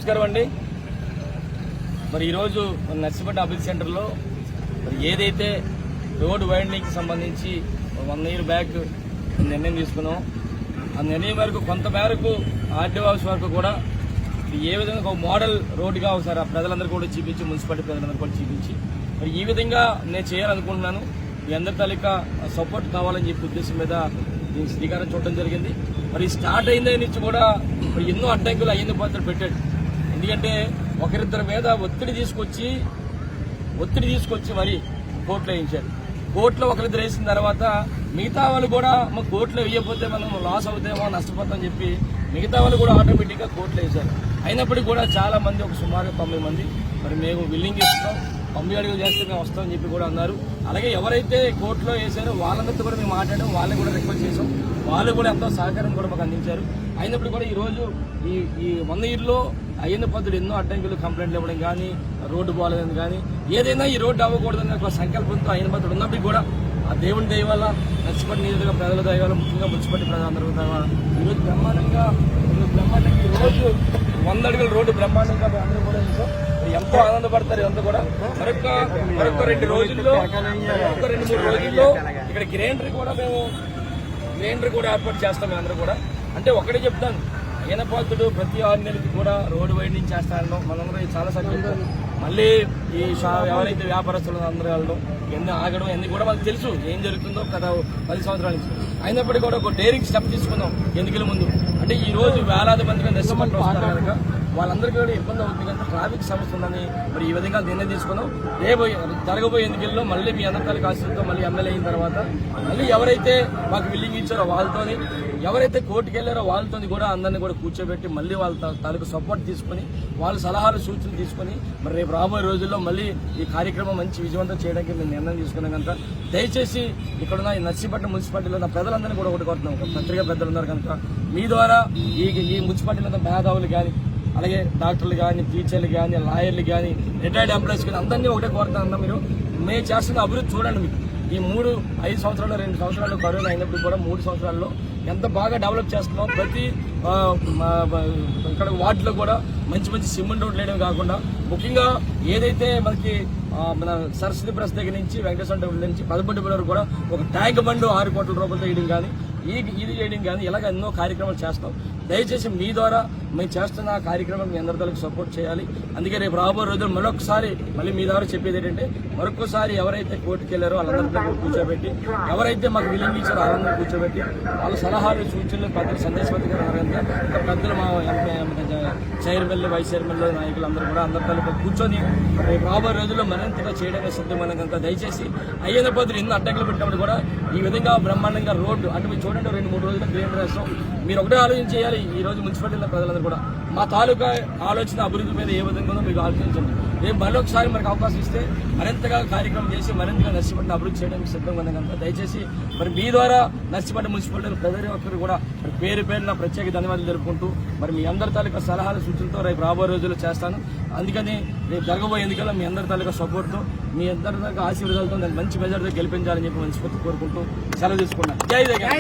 నమస్కారం అండి. మరి ఈరోజు నర్సిపేట అభివృద్ధి సెంటర్లో మరి ఏదైతే రోడ్ వైండింగ్కి సంబంధించి 1 year బ్యాక్ నిర్ణయం తీసుకున్నాం, ఆ నిర్ణయం వరకు కొంత మేరకు ఆర్టీఓ ఆఫీస్ వరకు కూడా ఏ విధంగా ఒక మోడల్ రోడ్డుగా ఒకసారి ప్రజలందరూ కూడా చూపించి, మున్సిపాలిటీ ప్రజలందరూ కూడా చూపించి మరి ఈ విధంగా నేను చేయాలనుకుంటున్నాను. మీ అందరి తాలూకా సపోర్ట్ కావాలని చెప్పి ఉద్దేశం మీద దీనికి శ్రీకారం చూడటం జరిగింది. మరి స్టార్ట్ అయిన నుంచి కూడా మరి ఎన్నో అడ్డంకులు అయ్యింది పాత్ర పెట్టాడు. ఎందుకంటే ఒకరిద్దరి మీద ఒత్తిడి తీసుకొచ్చి మరి కోర్టులో వేయించారు. కోర్టులో ఒకరిద్దరు వేసిన తర్వాత మిగతా వాళ్ళు కూడా మా కోర్టులో వేయకపోతే మనం లాస్ అవుతామో, నష్టపోతామని చెప్పి మిగతా వాళ్ళు కూడా ఆటోమేటిక్గా కోర్టులో వేశారు. అయినప్పటికీ కూడా చాలా మంది, ఒక సుమారు 90 మంది మరి మేము బిల్లింగ్ ఇస్తున్నాం, 90 అడుగులు చేస్తే మేము వస్తామని చెప్పి కూడా అన్నారు. అలాగే ఎవరైతే కోర్టులో వేశారో వాళ్ళందరితో కూడా మేము మాట్లాడాం, వాళ్ళని కూడా రిక్వెస్ట్ చేసాం, వాళ్ళు కూడా ఎంతో సహకారం కూడా మాకు అందించారు. అయినప్పుడు కూడా ఈరోజు ఈ 1 yearలో అయ్యన్న పద్ధతులు ఎన్నో అడ్డంకులు, కంప్లైంట్లు ఇవ్వడం కానీ, రోడ్డు బాగాలేదని కానీ, ఏదైనా ఈ రోడ్డు అవ్వకూడదని ఒక సంకల్పంతో అయ్యన్న పద్ధతులు ఉన్నప్పటికీ కూడా ఆ దేవుని దయ వల్ల, నర్సిపేట నియోజకవర్గ ప్రజల దయ వల్ల, ముఖ్యంగా మున్సిపాలిటీ ప్రజలందరూ ఈరోజు బ్రహ్మాండంగా ఈరోజు 100 అడుగుల రోడ్డు బ్రహ్మాండంగా అందరూ కూడా ఎంతో ఆనందపడతారు. ఇదంతా కూడా మరొక 2 రోజుల్లో, 2-3 రోజుల్లో ఇక్కడ గ్రైండర్ కూడా ఏర్పాటు చేస్తాం. అందరూ కూడా అంటే ఒకటే చెప్తాను, అయిన పాత్రుడు ప్రతి 6 నెలలకి కూడా రోడ్డు వైండింగ్ చేస్తారన్నాం. మనందరూ చాలా సార్లు మళ్ళీ ఈ ఎవరైతే వ్యాపారస్తులు అందరూ వెళ్ళడం, ఎన్ని ఆగడం, ఎన్ని కూడా మనకు తెలుసు ఏం జరుగుతుందో గత 10 సంవత్సరాల నుంచి. అయినప్పటికీ కూడా ఒక డేరింగ్ స్టెప్ తీసుకుందాం ఎన్నికల ముందు. అంటే ఈ రోజు వేలాది మందిగా నర్సిపేట వస్తారు కనుక వాళ్ళందరికీ కూడా ఇబ్బంది అవుతుంది కనుక ట్రాఫిక్ సమస్య ఉందని మరి ఈ విధంగా నిర్ణయం తీసుకున్నాం. రేపు జరగబోయే ఎన్నికల్లో మళ్ళీ మీ అందరి తాలూకు ఆశలతో మళ్ళీ ఎమ్మెల్యే అయిన తర్వాత మళ్ళీ ఎవరైతే మాకు బిల్లింగ్ ఇచ్చారో వాళ్ళతోని, ఎవరైతే కోర్టుకు వెళ్ళారో వాళ్ళతో కూడా అందరినీ కూడా కూర్చోబెట్టి మళ్ళీ వాళ్ళ తాలూకు సపోర్ట్ తీసుకుని, వాళ్ళ సలహాలు సూచనలు తీసుకుని మరి రేపు రాబోయే రోజుల్లో మళ్ళీ ఈ కార్యక్రమం మంచి విజయవంతం చేయడానికి మేము నిర్ణయం తీసుకున్నాం కనుక దయచేసి ఇక్కడున్న ఈ నర్సీపట్నం మున్సిపాలిటీలో ఉన్న ప్రజలందరినీ కూడా ఒకటి కోరుతున్నాం. ఒక పత్రికా పెద్దలు ఉన్నారు కనుక మీ ద్వారా ఈ మున్సిపాలిటీలో ఉన్న మేధావులు కానీ, అలాగే డాక్టర్లు కానీ, టీచర్లు కానీ, లాయర్లు కానీ, రిటైర్డ్ ఎంప్లాయీస్ కానీ అందరినీ ఒకటే కోరుతానన్నా, మీరు మేము చేస్తున్న అభివృద్ధి చూడండి. మీకు ఈ 5 సంవత్సరాలు 2 సంవత్సరాలు కరోనా అయినప్పుడు కూడా 3 సంవత్సరాల్లో ఎంత బాగా డెవలప్ చేస్తున్నాం. ప్రతి ఇక్కడ వార్డులో కూడా మంచి సిమెంట్ రోడ్లు వేయడం కాకుండా, ముఖ్యంగా ఏదైతే మనకి మన సరస్వతి ప్రెస్ దగ్గర నుంచి వెంకటేశ్వర టెంపుల్ నుంచి 11 వరకు కూడా ఒక ట్యాంక్ బండ్ 6 కోట్ల రూపాయలతో వేయడం కానీ, ఇది చేయడం కానీ, ఇలాగ ఎన్నో కార్యక్రమాలు చేస్తాం. దయచేసి మీ ద్వారా మేము చేస్తున్న ఆ కార్యక్రమం మీ అందరితో సపోర్ట్ చేయాలి. అందుకే రేపు రాబోయే రోజులు మరొకసారి మళ్ళీ మీ ద్వారా చెప్పేది ఏంటంటే, మరొకసారి ఎవరైతే కోర్టుకు వెళ్ళారో వాళ్ళందరితో కూర్చోబెట్టి, ఎవరైతే మాకు విలువ ఇచ్చారో వాళ్ళందరూ కూర్చోబెట్టి వాళ్ళ సలహాలు, సూచనలు, పెద్దలు, సందేశపత్రిక పెద్దలు, మా చైర్మన్లు, వైస్ చైర్మన్లు, నాయకులు అందరూ కూడా అందరితో కూర్చొని రేపు రాబోయే రోజుల్లో మరింతగా చేయడానికి సిద్ధమైన కనుక దయచేసి అయ్యన్న పద్ధతులు ఎన్నో అడ్డంకులు పెట్టినప్పుడు కూడా ఈ విధంగా బ్రహ్మాండంగా రోడ్డు అంటే మీరు చూడండి 2-3 రోజులు గ్రైండర్ వేస్తాం. మీరు ఒకటే ఆలోచన చేయాలి. ఈ రోజు మున్సిపాలిటీలో ప్రజలందరూ కూడా మా తాలూకా ఆలోచన అభివృద్ధి మీద ఏ విధంగా ఉందో మీకు ఆలోచించండి. రేపు మరొకసారి మనకు అవకాశం ఇస్తే మరింతగా కార్యక్రమం చేసి మరింతగా నర్సీపట్నం అభివృద్ధి చేయడానికి సిద్ధంగా ఉంది కనుక దయచేసి మరి మీ ద్వారా నర్సీపట్నం మున్సిపాలిటీ ప్రజలు ఒక్కరు కూడా పేరున ప్రత్యేక ధన్యవాదాలు జరుపుకుంటూ మరి మీ అందరి తాలూకా సలహాలు, సూచనలతో రేపు రాబోయే రోజుల్లో చేస్తాను. అందుకని రేపు జరగబోయే ఎన్నికల్లో మీ అందరి తాలూకా సపోర్ట్తో, మీ అందరి తాలూకా ఆశీర్వాదాలతో నేను మంచి మెజార్టీతో గెలిపించాలని చెప్పి మనస్ఫూర్తి కోరుకుంటూ సెలవు తీసుకున్నాను. జై జగన్.